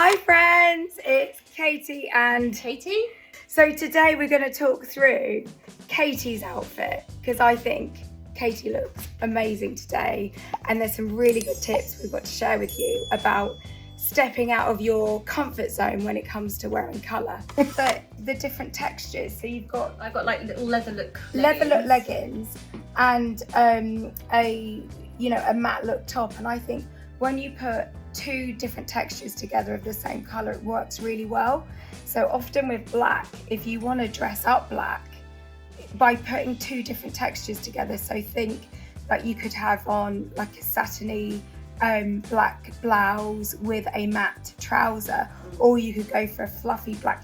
Hi friends, it's Katie and Katie. So today we're going to talk through Katie's outfit because I think Katie looks amazing today and there's some really good tips we've got to share with you about stepping out of your comfort zone when it comes to wearing colour. But the different textures, so I've got like little leather look leggings and a matte look top, and I think when you put two different textures together of the same colour, it works really well. So often with black, if you want to dress up black by putting two different textures together, so think that you could have on like a satiny black blouse with a matte trouser, or you could go for a fluffy black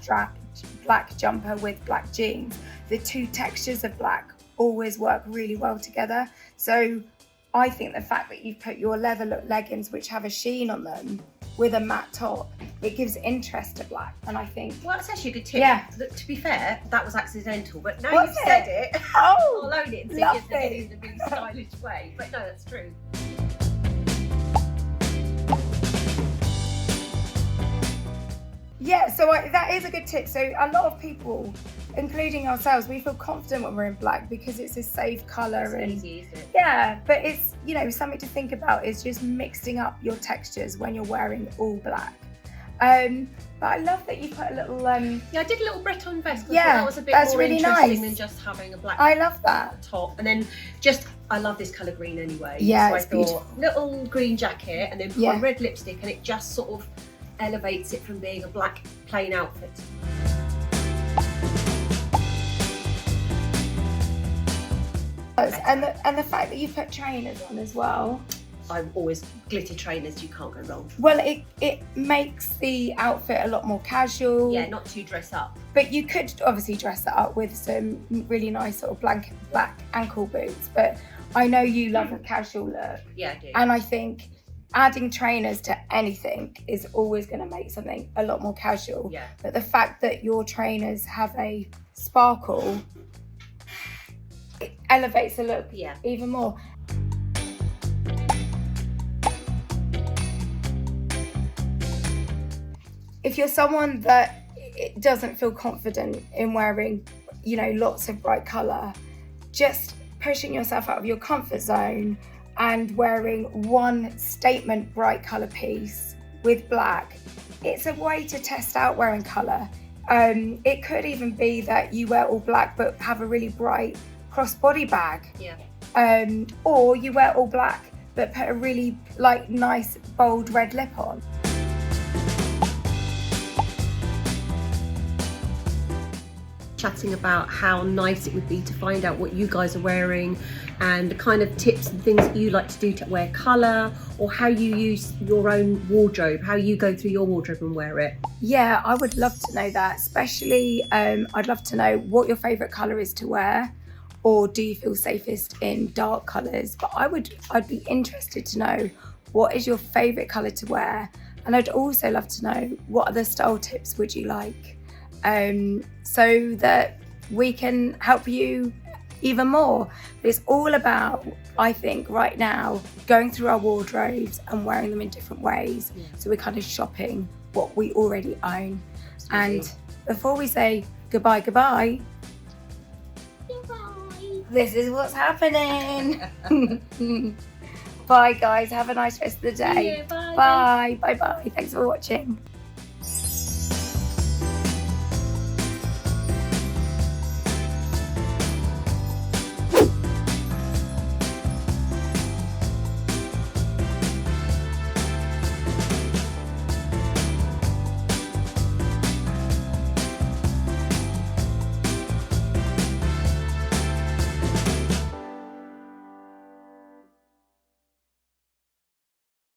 jumper with black jeans. The two textures of black always work really well together. So I think the fact that you've put your leather look leggings, which have a sheen on them, with a matte top, it gives interest to black. And I think, well, that's actually a good tip. Yeah. To be fair, that was accidental, but now Was you've it? said it, Oh, I'll own it and see lovely. if it in a really stylish way. But no, that's true. Yeah, so that is a good tip. So a lot of people, including ourselves, we feel confident when we're in black because it's a safe colour It's and easy, isn't it? yeah, but it's, something to think about is just mixing up your textures when you're wearing all black. But I love that you put a little Yeah, I did a little Breton vest. Yeah, That was a bit that's more really interesting nice. than just having a black I love that. top. And then I love this colour green anyway. Yeah, so it's I thought beautiful. little green jacket and then put Yeah. on red lipstick, and it just sort of elevates it from being a black plain outfit. And the fact that you put trainers on as well. I'm always glitter trainers, you can't go wrong. Well, it makes the outfit a lot more casual. Yeah, not to dress up. But you could obviously dress it up with some really nice sort of black ankle boots. But I know you love a casual look. Yeah, I do. And I think adding trainers to anything is always going to make something a lot more casual. Yeah. But the fact that your trainers have a sparkle, it elevates the look even more. If you're someone that doesn't feel confident in wearing, lots of bright colour, just pushing yourself out of your comfort zone and wearing one statement bright colour piece with black, it's a way to test out wearing colour. It could even be that you wear all black but have a really bright crossbody bag. Yeah. Or you wear all black but put a really nice bold red lip on. Chatting about how nice it would be to find out what you guys are wearing and the kind of tips and things that you like to do to wear colour, or how you use your own wardrobe, how you go through your wardrobe and wear it. Yeah, I would love to know that, especially I'd love to know what your favourite colour is to wear, or do you feel safest in dark colours? But I'd be interested to know what is your favourite colour to wear, and I'd also love to know what other style tips would you like, so that we can help you even more. But it's all about, I think, right now, going through our wardrobes and wearing them in different ways. Yeah. So we're kind of shopping what we already own. Absolutely. And before we say goodbye, this is what's happening. Bye guys, have a nice rest of the day. Yeah, bye. Bye. Thanks for watching.